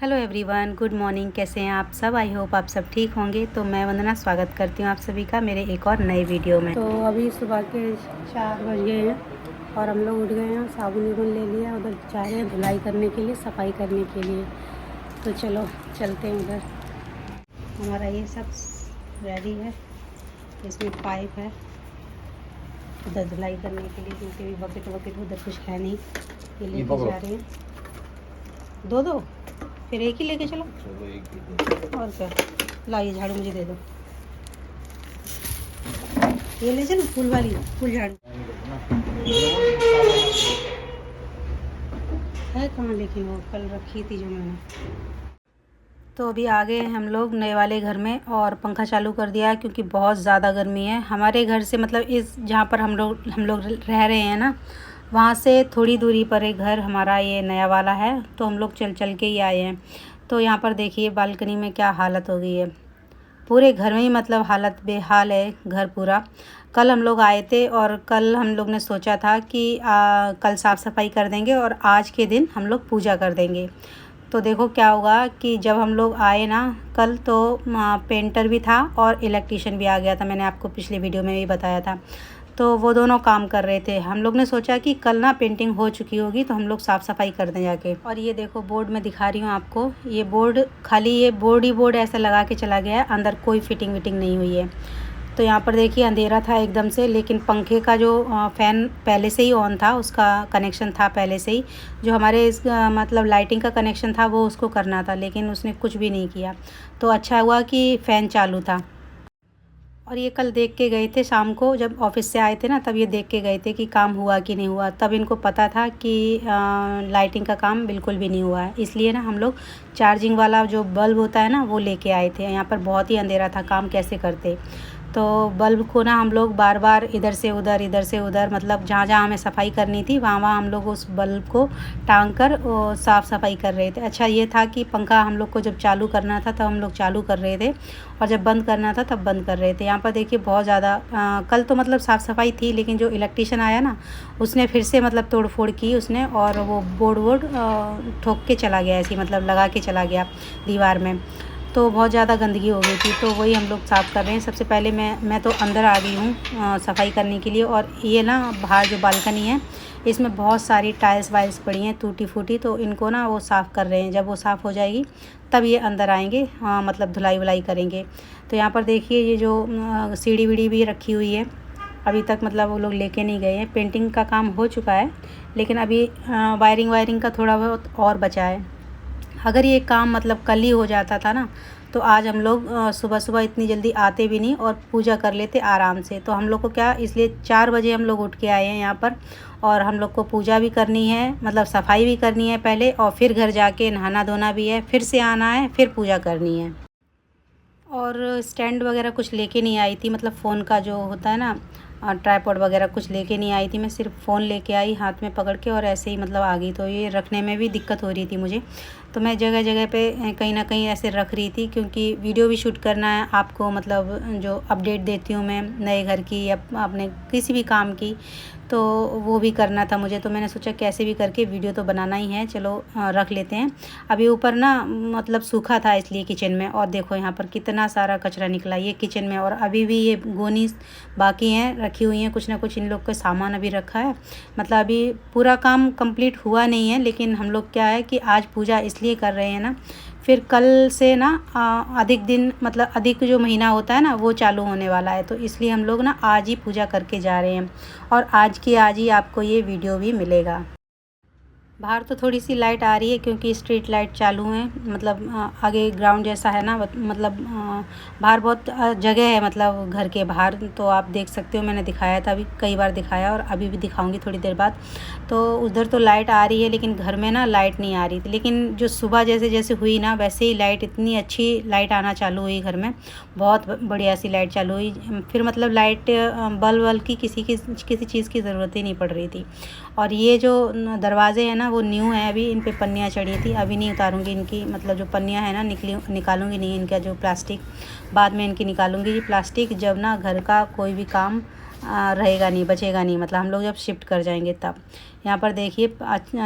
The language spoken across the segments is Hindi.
Hello everyone, good morning. कैसे हैं आप सब? आई होप आप सब ठीक होंगे। तो मैं वंदना स्वागत करती हूँ आप सभी का मेरे एक और नए वीडियो में। तो अभी सुबह के 4 बज गए हैं और हम लोग उठ गए हैं, साबुन वाबुन ले लिया, उधर जा रहे हैं धुलाई करने के लिए, सफाई करने के लिए। तो चलो चलते हैं उधर। हमारा ये सब रेडी है, इसमें पाइप है उधर धुलाई करने के लिए, क्योंकि भी बकेट वकेट उधर कुछ है नहीं। ये लेके जा रहे हैं दो, फिर एक ही लेके चलो। और क्या, लाइए झाड़ू मुझे दे दो, ये ले चलो फूल वाली फूल झाड़ू है। कहाँ लेके वो कल रखी थी जो मैंने। तो अभी आ गए हम लोग नए वाले घर में और पंखा चालू कर दिया है, क्योंकि बहुत ज़्यादा गर्मी है हमारे घर से। मतलब इस जहाँ पर हम लोग रह रहे हैं ना, वहाँ से थोड़ी दूरी पर एक घर हमारा ये नया वाला है। तो हम लोग चल चल के ही आए हैं। तो यहाँ पर देखिए बालकनी में क्या हालत हो गई है, पूरे घर में ही मतलब हालत बेहाल है घर पूरा। कल हम लोग आए थे और कल हम लोग ने सोचा था कि कल साफ़ सफाई कर देंगे और आज के दिन हम लोग पूजा कर देंगे। तो देखो क्या होगा कि जब हम लोग आए ना कल, तो पेंटर भी था और इलेक्ट्रीशियन भी आ गया था। मैंने आपको पिछले वीडियो में भी बताया था। तो वो दोनों काम कर रहे थे। हम लोग ने सोचा कि कल ना पेंटिंग हो चुकी होगी तो हम लोग साफ़ सफाई कर दें जाके। और ये देखो बोर्ड में दिखा रही हूँ आपको, ये बोर्ड खाली ये बोर्ड ही बोर्ड ऐसा लगा के चला गया है, अंदर कोई फिटिंग विटिंग नहीं हुई है। तो यहाँ पर देखिए अंधेरा था एकदम से, लेकिन पंखे का जो फ़ैन पहले से ही ऑन था, उसका कनेक्शन था पहले से ही। जो हमारे इस मतलब लाइटिंग का कनेक्शन था वो उसको करना था, लेकिन उसने कुछ भी नहीं किया। तो अच्छा हुआ कि फ़ैन चालू था। और ये कल देख के गए थे शाम को, जब ऑफिस से आए थे ना, तब ये देख के गए थे कि काम हुआ कि नहीं हुआ। तब इनको पता था कि लाइटिंग का काम बिल्कुल भी नहीं हुआ है। इसलिए ना हम लोग चार्जिंग वाला जो बल्ब होता है ना वो लेके आए थे। यहाँ पर बहुत ही अंधेरा था, काम कैसे करते। तो बल्ब को ना हम लोग बार बार इधर से उधर मतलब जहाँ जहाँ हमें सफाई करनी थी वहाँ वहाँ हम लोग उस बल्ब को टांग कर साफ़ सफाई कर रहे थे। अच्छा ये था कि पंखा हम लोग को जब चालू करना था तब हम लोग चालू कर रहे थे, और जब बंद करना था तब बंद कर रहे थे। यहाँ पर देखिए बहुत ज़्यादा कल तो मतलब साफ़ सफाई थी, लेकिन जो इलेक्ट्रीशियन आया ना उसने फिर से मतलब तोड़ फोड़ की उसने, और वो बोर्ड ठोक के चला गया, ऐसे मतलब लगा के चला गया दीवार में। तो बहुत ज़्यादा गंदगी हो गई थी, तो वही हम लोग साफ़ कर रहे हैं। सबसे पहले मैं तो अंदर आ गई हूँ सफाई करने के लिए। और ये ना बाहर जो बालकनी है इसमें बहुत सारी टाइल्स वाइल्स पड़ी हैं टूटी फूटी, तो इनको ना वो साफ़ कर रहे हैं। जब वो साफ़ हो जाएगी तब ये अंदर आएंगे, मतलब धुलाई वुलाई करेंगे। तो यहाँ पर देखिए ये जो सीढ़ी वीढ़ी भी रखी हुई है, अभी तक मतलब वो लोग लेके नहीं गए हैं। पेंटिंग का काम हो चुका है, लेकिन अभी वायरिंग का थोड़ा बहुत और बचा है। अगर ये काम मतलब कल ही हो जाता था ना, तो आज हम लोग सुबह सुबह इतनी जल्दी आते भी नहीं और पूजा कर लेते आराम से। तो हम लोग को क्या, इसलिए 4 बजे हम लोग उठ के आए हैं यहाँ पर। और हम लोग को पूजा भी करनी है, मतलब सफाई भी करनी है पहले, और फिर घर जाके नहाना धोना भी है, फिर से आना है, फिर पूजा करनी है। और स्टैंड वगैरह कुछ लेके नहीं आई थी, मतलब फ़ोन का जो होता है ना ट्राइपॉड वगैरह कुछ लेके नहीं आई थी। मैं सिर्फ फ़ोन लेके आई हाथ में पकड़ के, और ऐसे ही मतलब आ गई। तो ये रखने में भी दिक्कत हो रही थी मुझे। तो मैं जगह जगह पे कहीं ना कहीं ऐसे रख रही थी, क्योंकि वीडियो भी शूट करना है आपको, मतलब जो अपडेट देती हूँ मैं नए घर की या अपने किसी भी काम की, तो वो भी करना था मुझे। तो मैंने सोचा कैसे भी करके वीडियो तो बनाना ही है, चलो रख लेते हैं। अभी ऊपर ना मतलब सूखा था इसलिए किचन में, और देखो यहाँ पर कितना सारा कचरा निकला ये किचन में। और अभी भी ये गोनी बाकी हैं, रखी हुई हैं, कुछ ना कुछ इन लोग का सामान अभी रखा है। मतलब अभी पूरा काम कंप्लीट हुआ नहीं है, लेकिन हम लोग क्या है कि आज पूजा इसलिए कर रहे हैं ना, फिर कल से ना अधिक दिन, मतलब अधिक जो महीना होता है ना वो चालू होने वाला है। तो इसलिए हम लोग ना आज ही पूजा करके जा रहे हैं, और आज की आज ही आपको ये वीडियो भी मिलेगा। बाहर तो थोड़ी सी लाइट आ रही है, क्योंकि स्ट्रीट लाइट चालू है। मतलब आगे ग्राउंड जैसा है ना, मतलब बाहर बहुत जगह है, मतलब घर के बाहर। तो आप देख सकते हो, मैंने दिखाया था अभी, कई बार दिखाया, और अभी भी दिखाऊंगी थोड़ी देर बाद। तो उधर तो लाइट आ रही है, लेकिन घर में ना लाइट नहीं आ रही थी। लेकिन जो सुबह जैसे जैसे हुई ना, वैसे ही लाइट, इतनी अच्छी लाइट आना चालू हुई घर में, बहुत बढ़िया सी लाइट चालू हुई। फिर मतलब लाइट बल्ब की किसी चीज़ की ज़रूरत ही नहीं पड़ रही थी। और ये जो दरवाज़े हैं ना वो न्यू है, अभी इन पे पन्नियाँ चढ़ी थी। अभी नहीं उतारूँगी इनकी, मतलब जो पन्नियाँ हैं ना निकालूँगी नहीं इनका जो प्लास्टिक, बाद में इनकी निकालूँगी। ये प्लास्टिक जब ना घर का कोई भी काम रहेगा नहीं, बचेगा नहीं, मतलब हम लोग जब शिफ्ट कर जाएंगे तब। यहाँ पर देखिए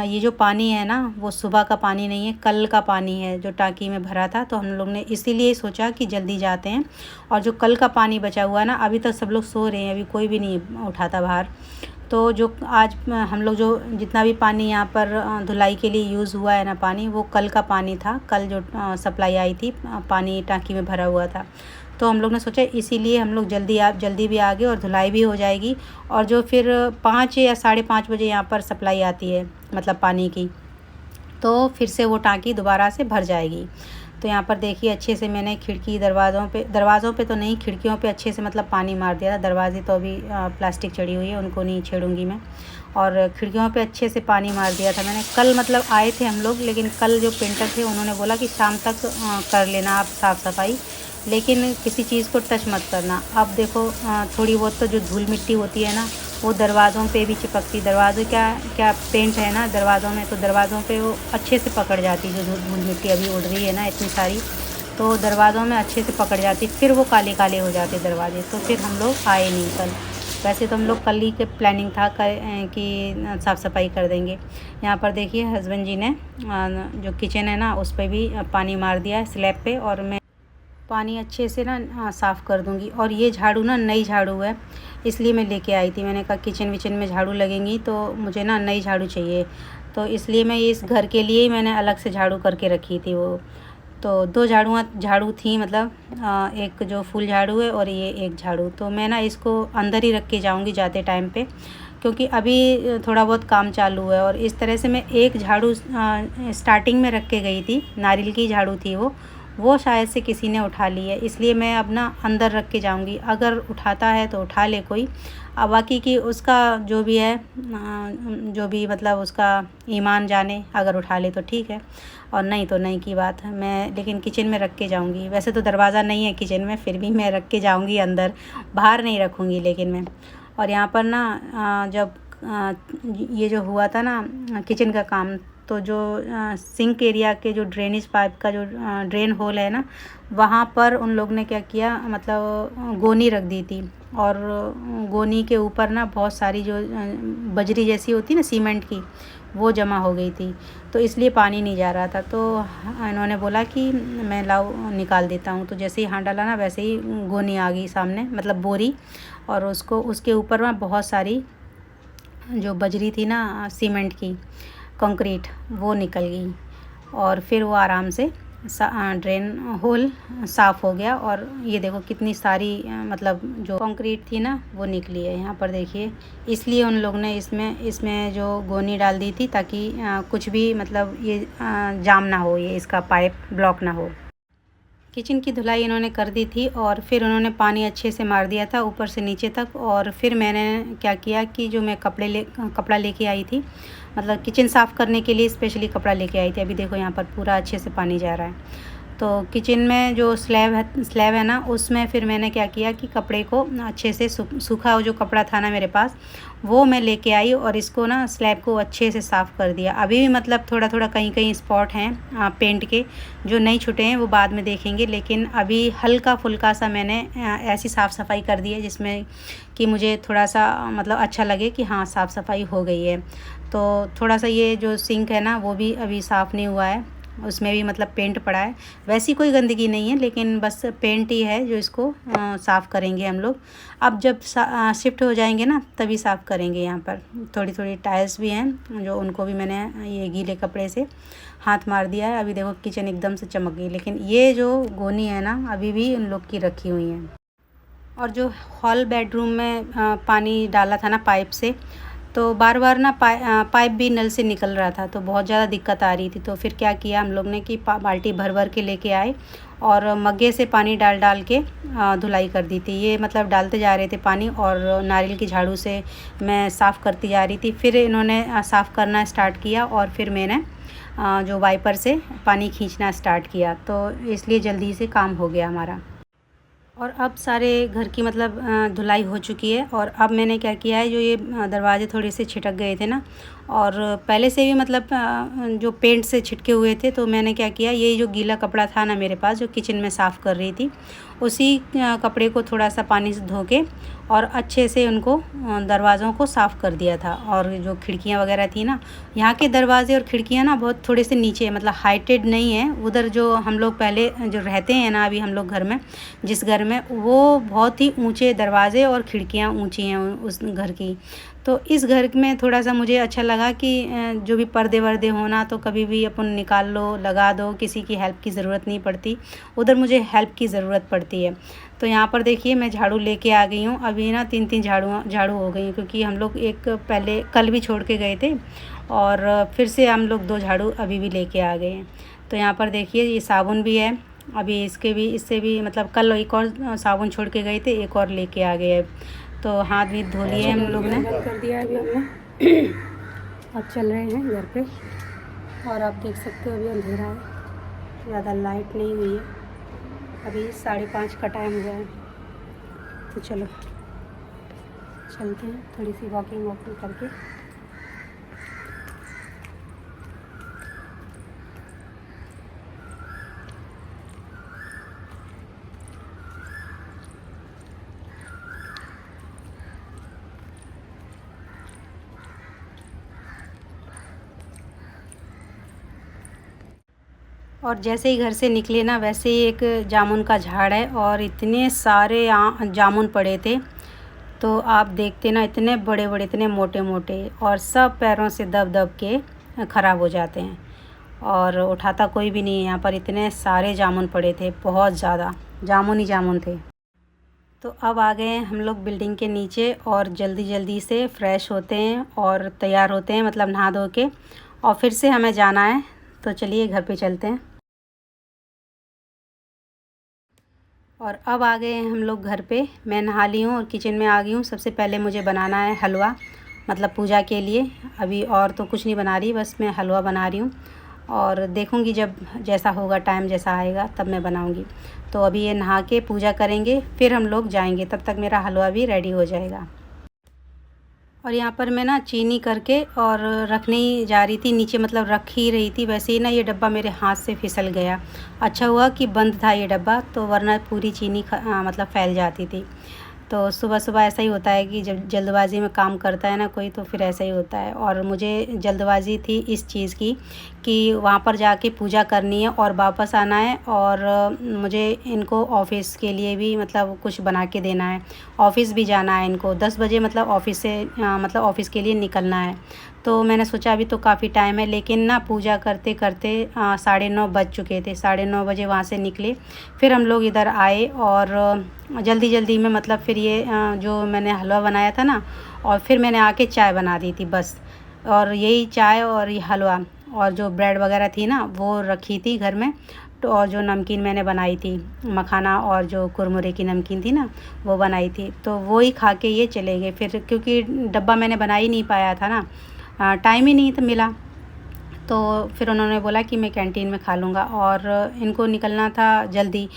ये जो पानी है ना वो सुबह का पानी नहीं है, कल का पानी है जो टांकी में भरा था। तो हम लोग ने इसीलिए सोचा कि जल्दी जाते हैं, और जो कल का पानी बचा हुआ है ना, अभी तक सब लोग सो रहे हैं, अभी कोई भी नहीं उठाता बाहर। तो जो आज हम लोग जो जितना भी पानी यहाँ पर धुलाई के लिए यूज़ हुआ है ना पानी, वो कल का पानी था। कल जो सप्लाई आई थी पानी टांकी में भरा हुआ था। तो हम लोग ने सोचा इसीलिए हम लोग जल्दी भी आ गए और धुलाई भी हो जाएगी। और जो फिर 5 या 5:30 बजे यहाँ पर सप्लाई आती है मतलब पानी की, तो फिर से वो टांकी दोबारा से भर जाएगी। तो यहाँ पर देखिए अच्छे से मैंने खिड़की दरवाज़ों पे तो नहीं, खिड़कियों पे अच्छे से मतलब पानी मार दिया था। दरवाजे तो अभी प्लास्टिक चढ़ी हुई है, उनको नहीं छेड़ूंगी मैं। और खिड़कियों पे अच्छे से पानी मार दिया था मैंने। कल मतलब आए थे हम लोग, लेकिन कल जो पेंटर थे उन्होंने बोला कि शाम तक कर लेना आप साफ़ सफाई, लेकिन किसी चीज़ को टच मत करना। अब देखो थोड़ी बहुत तो जो धूल मिट्टी होती है ना वो दरवाज़ों पे भी चिपकती। दरवाज़े क्या पेंट है ना दरवाज़ों में, तो दरवाज़ों पे वो अच्छे से पकड़ जाती। जो धूल मिट्टी अभी उड़ रही है ना इतनी सारी, तो दरवाज़ों में अच्छे से पकड़ जाती, फिर वो काले काले हो जाते दरवाजे। तो फिर हम लोग आए नहीं कल। वैसे तो हम लोग कल ही के प्लानिंग था कि साफ़ सफाई कर देंगे। यहाँ पर देखिए हस्बैंड जी ने जो किचन है ना उस पर भी पानी मार दिया है स्लैब पे, और मैं पानी अच्छे से ना साफ़ कर दूँगी। और ये झाड़ू ना नई झाड़ू है, इसलिए मैं लेके आई थी। मैंने कहा किचन विचन में झाड़ू लगेंगी तो मुझे ना नई झाड़ू चाहिए, तो इसलिए मैं इस घर के लिए ही मैंने अलग से झाड़ू करके रखी थी वो। तो 2 झाड़ू थी, मतलब एक जो फुल झाड़ू है और ये एक झाड़ू। तो मैं ना इसको अंदर ही रख के जाऊँगी जाते टाइम पे, क्योंकि अभी थोड़ा बहुत काम चालू है। और इस तरह से मैं एक झाड़ू स्टार्टिंग में रख के गई थी, नारियल की झाड़ू थी वो शायद से किसी ने उठा ली है, इसलिए मैं अब ना अंदर रख के जाऊंगी। अगर उठाता है तो उठा ले कोई, अब बाकी की उसका जो भी है जो भी मतलब उसका ईमान जाने, अगर उठा ले तो ठीक है और नहीं तो नहीं की बात है। मैं लेकिन किचन में रख के जाऊंगी। वैसे तो दरवाज़ा नहीं है किचन में, फिर भी मैं रख के जाऊंगी अंदर, बाहर नहीं रखूँगी लेकिन मैं। और यहाँ पर ना जब ये जो हुआ था ना किचन का काम, तो जो सिंक एरिया के जो ड्रेनेज पाइप का जो ड्रेन होल है ना, वहाँ पर उन लोग ने क्या किया, मतलब गोनी रख दी थी। और गोनी के ऊपर ना बहुत सारी जो बजरी जैसी होती ना सीमेंट की, वो जमा हो गई थी, तो इसलिए पानी नहीं जा रहा था। तो इन्होंने बोला कि मैं लाओ निकाल देता हूँ। तो जैसे ही हाथ डाला ना वैसे ही गोनी आ गई सामने, मतलब बोरी, और उसके ऊपर ना बहुत सारी जो बजरी थी ना सीमेंट की, कंक्रीट, वो निकल गई। और फिर वो आराम से ड्रेन होल साफ़ हो गया। और ये देखो कितनी सारी मतलब जो कंक्रीट थी ना वो निकली है। यहाँ पर देखिए, इसलिए उन लोग ने इसमें जो गोनी डाल दी थी ताकि कुछ भी मतलब ये जाम ना हो, ये इसका पाइप ब्लॉक ना हो। किचन की धुलाई इन्होंने कर दी थी और फिर उन्होंने पानी अच्छे से मार दिया था ऊपर से नीचे तक। और फिर मैंने क्या किया कि जो मैं कपड़ा लेके आई थी, मतलब किचन साफ़ करने के लिए स्पेशली कपड़ा लेके आई थी। अभी देखो यहाँ पर पूरा अच्छे से पानी जा रहा है। तो किचन में जो स्लैब है ना, उसमें फिर मैंने क्या किया कि कपड़े को अच्छे से सूखा जो कपड़ा था ना मेरे पास, वो मैं लेके आई और इसको ना स्लैब को अच्छे से साफ़ कर दिया। अभी भी मतलब थोड़ा थोड़ा कहीं स्पॉट हैं पेंट के जो नहीं छूटे हैं, वो बाद में देखेंगे। लेकिन अभी हल्का फुल्का सा मैंने ऐसी साफ़ सफाई कर दी है जिसमें कि मुझे थोड़ा सा मतलब अच्छा लगे कि हाँ साफ़ सफाई हो गई है। तो थोड़ा सा ये जो सिंक है ना वो भी अभी साफ़ नहीं हुआ है, उसमें भी मतलब पेंट पड़ा है। वैसी कोई गंदगी नहीं है, लेकिन बस पेंट ही है जो इसको साफ़ करेंगे हम लोग। अब जब शिफ्ट हो जाएंगे ना तभी साफ़ करेंगे। यहाँ पर थोड़ी थोड़ी टाइल्स भी हैं जो उनको भी मैंने ये गीले कपड़े से हाथ मार दिया है। अभी देखो किचन एकदम से चमक गई, लेकिन ये जो गोनी है ना अभी भी उन लोग की रखी हुई है। और जो हॉल बेडरूम में पानी डाला था ना पाइप से, तो बार बार ना पाइप भी नल से निकल रहा था, तो बहुत ज़्यादा दिक्कत आ रही थी। तो फिर क्या किया हम लोग ने कि बाल्टी भर भर के लेके आए और मग्गे से पानी डाल के धुलाई कर दी थी। ये मतलब डालते जा रहे थे पानी और नारियल की झाड़ू से मैं साफ़ करती जा रही थी। फिर इन्होंने साफ़ करना स्टार्ट किया और फिर मैंने जो वाइपर से पानी खींचना स्टार्ट किया, तो इसलिए जल्दी से काम हो गया हमारा। और अब सारे घर की मतलब धुलाई हो चुकी है। और अब मैंने क्या किया है, जो ये दरवाज़े थोड़े से छिटक गए थे ना, और पहले से भी मतलब जो पेंट से छिटके हुए थे, तो मैंने क्या किया, ये जो गीला कपड़ा था ना मेरे पास, जो किचन में साफ़ कर रही थी, उसी कपड़े को थोड़ा सा पानी से धो के और अच्छे से उनको दरवाज़ों को साफ़ कर दिया था। और जो खिड़कियाँ वगैरह थी ना, यहाँ के दरवाज़े और खिड़कियाँ ना बहुत थोड़े से नीचे मतलब हाइटेड नहीं है। उधर जो हम लोग पहले जो रहते हैं ना अभी हम लोग घर में, जिस घर में, वो बहुत ही ऊंचे दरवाज़े और खिड़कियाँ ऊंची हैं उस घर की। तो इस घर में थोड़ा सा मुझे अच्छा लगा कि जो भी पर्दे वर्दे होना तो कभी भी अपन निकाल लो, लगा दो, किसी की हेल्प की ज़रूरत नहीं पड़ती। उधर मुझे हेल्प की ज़रूरत पड़ती है। तो यहाँ पर देखिए मैं झाड़ू लेके आ गई हूँ। अभी ना 3-3 झाड़ू हो गई, क्योंकि हम लोग एक पहले कल भी छोड़ के गए थे, और फिर से हम लोग 2 झाड़ू अभी भी लेके आ गए हैं। तो यहाँ पर देखिए ये साबुन भी है, अभी इससे भी मतलब कल एक और साबुन छोड़ के गए थे, एक और लेके आ गए। तो हाथ भी धो लिए हम लोग ने, कर दिया अभी हमने। अब चल रहे हैं घर पे। और आप देख सकते हो अभी अंधेरा है, ज़्यादा लाइट नहीं हुई है, अभी 5:30 का टाइम हुआ है। तो चलो चलते हैं थोड़ी सी वॉकिंग करके। और जैसे ही घर से निकले ना, वैसे ही एक जामुन का झाड़ है, और इतने सारे जामुन पड़े थे। तो आप देखते ना, इतने बड़े बड़े, इतने मोटे मोटे, और सब पैरों से दब दब के ख़राब हो जाते हैं, और उठाता कोई भी नहीं है। यहाँ पर इतने सारे जामुन पड़े थे, बहुत ज़्यादा जामुन ही जामुन थे। तो अब आ गए हैं हम लोग बिल्डिंग के नीचे, और जल्दी जल्दी से फ्रेश होते हैं और तैयार होते हैं, मतलब नहा धो के, और फिर से हमें जाना है। तो चलिए घर पे चलते हैं। और अब आ गए हैं हम लोग घर पे। मैं नहा ली हूँ और किचन में आ गई हूँ। सबसे पहले मुझे बनाना है हलवा, मतलब पूजा के लिए। अभी और तो कुछ नहीं बना रही, बस मैं हलवा बना रही हूँ, और देखूँगी जब जैसा होगा, टाइम जैसा आएगा तब मैं बनाऊँगी। तो अभी ये नहा के पूजा करेंगे, फिर हम लोग जाएंगे, तब तक मेरा हलवा भी रेडी हो जाएगा। और यहाँ पर मैं ना चीनी करके और रखने ही जा रही थी नीचे, मतलब रख ही रही थी, वैसे ही ना ये डब्बा मेरे हाथ से फिसल गया। अच्छा हुआ कि बंद था ये डब्बा, तो वरना पूरी चीनी मतलब फैल जाती थी। तो सुबह सुबह ऐसा ही होता है कि जब जल्दबाज़ी में काम करता है ना कोई, तो फिर ऐसा ही होता है। और मुझे जल्दबाज़ी थी इस चीज़ की कि वहाँ पर जाके पूजा करनी है और वापस आना है, और मुझे इनको ऑफ़िस के लिए भी मतलब कुछ बना के देना है। ऑफ़िस भी जाना है इनको 10 बजे, मतलब ऑफ़िस से मतलब ऑफ़िस के लिए निकलना है। तो मैंने सोचा अभी तो काफ़ी टाइम है, लेकिन ना पूजा करते करते 9:30 बज चुके थे। 9:30 बजे वहाँ से निकले, फिर हम लोग इधर आए, और जल्दी जल्दी में मतलब फिर ये जो मैंने हलवा बनाया था ना, और फिर मैंने आके चाय बना दी थी बस। और यही चाय और ये हलवा, और जो ब्रेड वगैरह थी ना वो रखी थी घर में। तो और जो नमकीन मैंने बनाई थी, मखाना और जो कुरमुरे की नमकीन थी ना, वो बनाई थी, तो वो ही खा के ये चले गए फिर, क्योंकि डब्बा मैंने बना ही नहीं पाया था ना, टाइम ही नहीं था मिला। तो फिर उन्होंने बोला कि मैं कैंटीन में खा लूँगा, और इनको निकलना था जल्दी।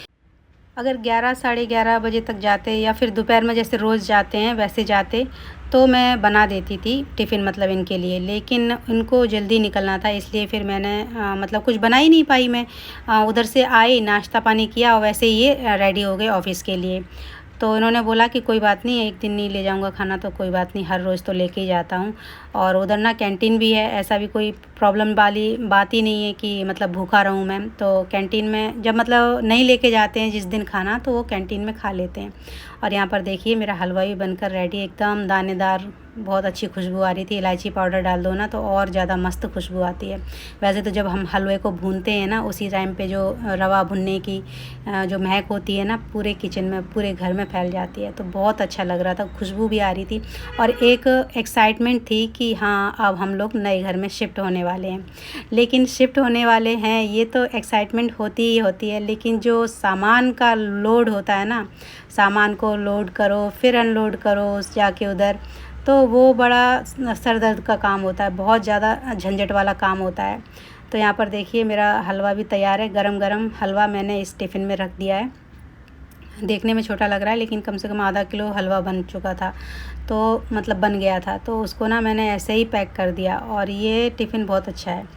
अगर 11 साढ़े 11 बजे तक जाते, या फिर दोपहर में जैसे रोज़ जाते हैं वैसे जाते, तो मैं बना देती थी टिफ़िन मतलब इनके लिए। लेकिन इनको जल्दी निकलना था, इसलिए फिर मैंने मतलब कुछ बना ही नहीं पाई मैं। उधर से आई, नाश्ता पानी किया, और वैसे ही ये रेडी हो गए ऑफ़िस के लिए। तो इन्होंने बोला कि कोई बात नहीं, एक दिन नहीं ले जाऊंगा खाना तो कोई बात नहीं, हर रोज़ तो लेके ही जाता हूँ। और उधर ना कैंटीन भी है, ऐसा भी कोई प्रॉब्लम वाली बात ही नहीं है कि मतलब भूखा रहूँ मैं। तो कैंटीन में जब मतलब नहीं लेके जाते हैं जिस दिन खाना, तो वो कैंटीन में खा लेते हैं। और यहाँ पर देखिए मेरा हलवा भी बनकर रेडी, एकदम दानेदार, बहुत अच्छी खुशबू आ रही थी। इलायची पाउडर डाल दो ना तो और ज़्यादा मस्त खुशबू आती है। वैसे तो जब हम हलवे को भूनते हैं ना, उसी टाइम पे जो रवा भुनने की जो महक होती है ना, पूरे किचन में, पूरे घर में फैल जाती है। तो बहुत अच्छा लग रहा था, खुशबू भी आ रही थी, और एक एक्साइटमेंट थी कि हाँ अब हम लोग नए घर में शिफ्ट होने वाले हैं। लेकिन शिफ्ट होने वाले हैं ये तो एक्साइटमेंट होती ही होती है, लेकिन जो सामान का लोड होता है ना, सामान को लोड करो फिर अनलोड करो जाके उधर, तो वो बड़ा सर दर्द का काम होता है, बहुत ज़्यादा झंझट वाला काम होता है। तो यहाँ पर देखिए मेरा हलवा भी तैयार है, गरम गरम हलवा मैंने इस टिफ़िन में रख दिया है। देखने में छोटा लग रहा है लेकिन कम से कम आधा किलो हलवा बन चुका था, तो मतलब बन गया था। तो उसको ना मैंने ऐसे ही पैक कर दिया। और ये टिफ़िन बहुत अच्छा है।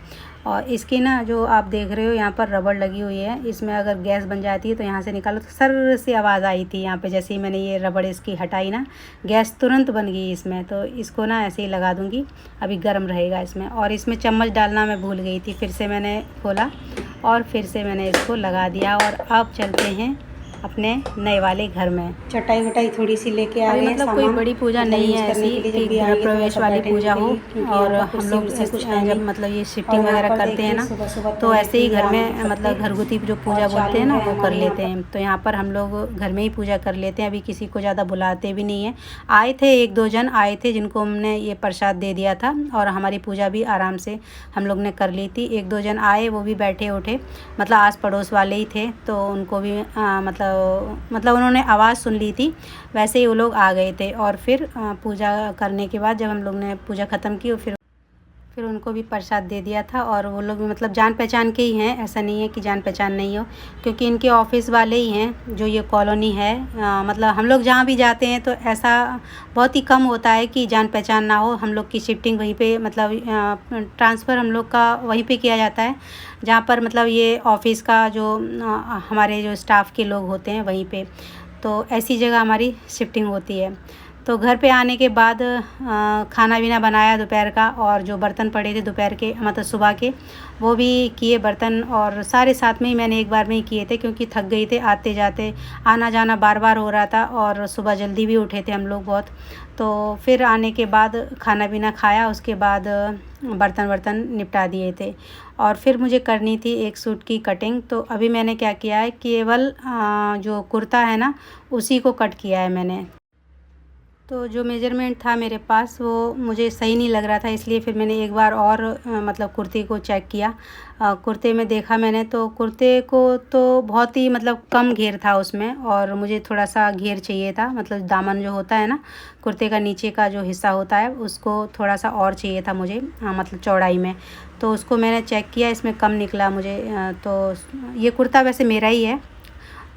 और इसकी ना जो आप देख रहे हो यहाँ पर रबड़ लगी हुई है, इसमें अगर गैस बन जाती है तो यहाँ से निकालो तो सर से आवाज़ आई थी यहाँ पे। जैसे ही मैंने ये रबड़ इसकी हटाई ना, गैस तुरंत बन गई इसमें। तो इसको ना ऐसे ही लगा दूँगी, अभी गर्म रहेगा इसमें। और इसमें चम्मच डालना मैं भूल गई थी, फिर से मैंने खोला और फिर से मैंने इसको लगा दिया। और अब चलते हैं अपने नए वाले घर में। चटाई वटाई थोड़ी सी लेके आ गए। मतलब कोई बड़ी पूजा नहीं है ऐसी कि गृह प्रवेश वाली पूजा हो। और हम लोग जब मतलब ये शिफ्टिंग वगैरह करते हैं ना, तो ऐसे ही घर में मतलब घरगुती जो पूजा बोलते हैं ना, वो कर लेते हैं। तो यहाँ पर हम लोग घर में ही पूजा कर लेते हैं, अभी किसी को ज़्यादा बुलाते भी नहीं है। आए थे 1-2 जन आए थे जिनको हमने ये प्रसाद दे दिया था, और हमारी पूजा भी आराम से हम लोग ने कर ली थी। 1-2 जन आए, वो भी बैठे उठे, मतलब आस पड़ोस वाले ही थे, तो उनको भी मतलब उन्होंने आवाज़ सुन ली थी, वैसे ही वो लोग आ गए थे। और फिर पूजा करने के बाद जब हम लोग ने पूजा ख़त्म की, फिर उनको भी प्रसाद दे दिया था। और वो लोग भी मतलब जान पहचान के ही हैं, ऐसा नहीं है कि जान पहचान नहीं हो, क्योंकि इनके ऑफिस वाले ही हैं जो ये कॉलोनी है। मतलब हम लोग जहाँ भी जाते हैं तो ऐसा बहुत ही कम होता है कि जान पहचान ना हो। हम लोग की शिफ्टिंग वहीं पे, मतलब ट्रांसफ़र हम लोग का वहीं पे किया जाता है, जहाँ पर मतलब ये ऑफिस का जो हमारे जो स्टाफ के लोग होते हैं वहीं पे। तो ऐसी जगह हमारी शिफ्टिंग होती है। तो घर पे आने के बाद खाना पीना बनाया दोपहर का, और जो बर्तन पड़े थे दोपहर के मतलब सुबह के, वो भी किए बर्तन। और सारे साथ में ही मैंने एक बार में ही किए थे, क्योंकि थक गई थे आते जाते, आना जाना बार बार हो रहा था। और सुबह जल्दी भी उठे थे हम लोग बहुत। तो फिर आने के बाद खाना पीना खाया, उसके बाद बर्तन निपटा दिए थे। और फिर मुझे करनी थी एक सूट की कटिंग। तो अभी मैंने क्या किया है, केवल जो कुर्ता है ना, उसी को कट किया है मैंने। तो जो मेजरमेंट था मेरे पास वो मुझे सही नहीं लग रहा था, इसलिए फिर मैंने एक बार और मतलब कुर्ती को चेक किया। कुर्ते में देखा मैंने, तो कुर्ते को तो बहुत ही मतलब कम घेर था उसमें, और मुझे थोड़ा सा घेर चाहिए था। मतलब दामन जो होता है ना, कुर्ते का नीचे का जो हिस्सा होता है, उसको थोड़ा सा और चाहिए था मुझे, मतलब चौड़ाई में। तो उसको मैंने चेक किया, इसमें कम निकला मुझे। तो ये कुर्ता वैसे मेरा ही है,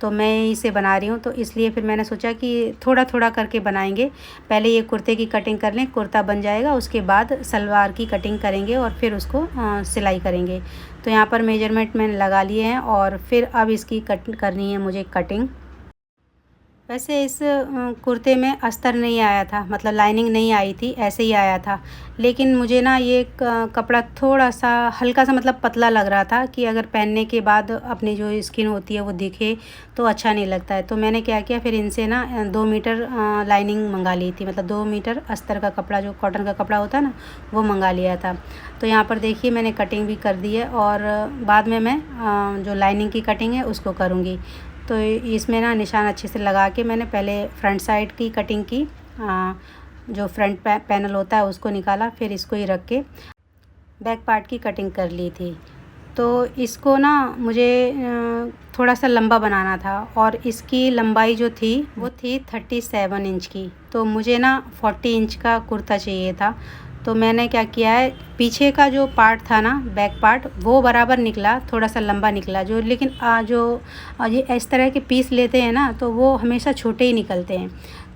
तो मैं इसे बना रही हूँ, तो इसलिए फिर मैंने सोचा कि थोड़ा थोड़ा करके बनाएंगे। पहले ये कुर्ते की कटिंग कर लें, कुर्ता बन जाएगा, उसके बाद सलवार की कटिंग करेंगे और फिर उसको सिलाई करेंगे। तो यहाँ पर मेजरमेंट मैंने लगा लिए हैं, और फिर अब इसकी करनी है मुझे कटिंग। वैसे इस कुर्ते में अस्तर नहीं आया था, मतलब लाइनिंग नहीं आई थी, ऐसे ही आया था। लेकिन मुझे ना ये कपड़ा थोड़ा सा हल्का सा मतलब पतला लग रहा था, कि अगर पहनने के बाद अपनी जो स्किन होती है वो दिखे तो अच्छा नहीं लगता है। तो मैंने क्या किया, फिर इनसे ना 2 मीटर लाइनिंग मंगा ली थी, मतलब 2 मीटर अस्तर का कपड़ा, जो कॉटन का कपड़ा होता है ना, वो मंगा लिया था। तो यहाँ पर देखिए मैंने कटिंग भी कर दी है, और बाद में मैं जो लाइनिंग की कटिंग है उसको करूँगी। तो इसमें ना निशान अच्छे से लगा के मैंने पहले फ्रंट साइड की कटिंग की, जो फ्रंट पैनल होता है उसको निकाला, फिर इसको ही रख के बैक पार्ट की कटिंग कर ली थी। तो इसको ना मुझे थोड़ा सा लंबा बनाना था, और इसकी लंबाई जो थी वो थी 37 इंच की। तो मुझे ना 40 इंच का कुर्ता चाहिए था। तो मैंने क्या किया है, पीछे का जो पार्ट था ना, बैक पार्ट, वो बराबर निकला, थोड़ा सा लंबा निकला जो। लेकिन ये इस तरह के पीस लेते हैं ना, तो वो हमेशा छोटे ही निकलते हैं।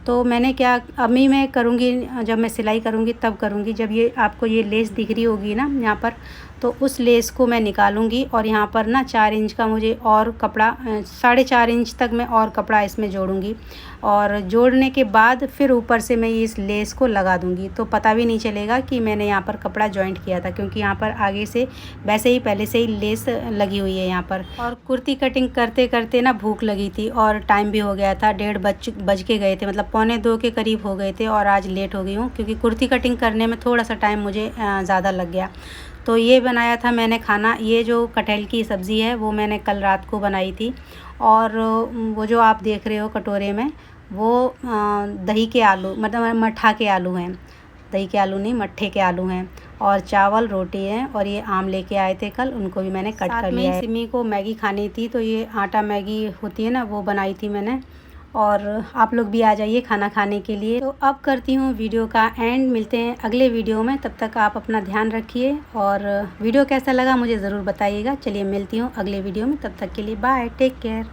तो मैंने क्या, अभी मैं करूँगी, जब मैं सिलाई करूँगी तब करूँगी, जब ये आपको ये लेस दिख रही होगी ना यहाँ पर, तो उस लेस को मैं निकालूंगी। और यहाँ पर ना 4 इंच का मुझे और कपड़ा, 4.5 इंच तक मैं और कपड़ा इसमें जोड़ूंगी, और जोड़ने के बाद फिर ऊपर से मैं इस लेस को लगा दूंगी। तो पता भी नहीं चलेगा कि मैंने यहाँ पर कपड़ा जॉइंट किया था, क्योंकि यहाँ पर आगे से वैसे ही पहले से ही लेस लगी हुई है यहाँ पर। और कुर्ती कटिंग करते करते ना भूख लगी थी, और टाइम भी हो गया था, 1:30 बज के गए थे, मतलब 1:45 के करीब हो गए थे। और आज लेट हो गई हूँ, क्योंकि कुर्ती कटिंग करने में थोड़ा सा टाइम मुझे ज़्यादा लग गया। तो ये बनाया था मैंने खाना। ये जो कटहल की सब्ज़ी है वो मैंने कल रात को बनाई थी। और वो जो आप देख रहे हो कटोरे में, वो दही के आलू, मतलब मट्ठा के आलू हैं, दही के आलू नहीं, मट्ठे के आलू हैं। और चावल रोटी है, और ये आम लेके आए थे कल, उनको भी मैंने कट कर लिया है। सिमी को मैगी खानी थी, तो ये आटा मैगी होती है ना, वो बनाई थी मैंने। और आप लोग भी आ जाइए खाना खाने के लिए। तो अब करती हूँ वीडियो का एंड, मिलते हैं अगले वीडियो में। तब तक आप अपना ध्यान रखिए, और वीडियो कैसा लगा मुझे ज़रूर बताइएगा। चलिए मिलती हूँ अगले वीडियो में, तब तक के लिए बाय, टेक केयर।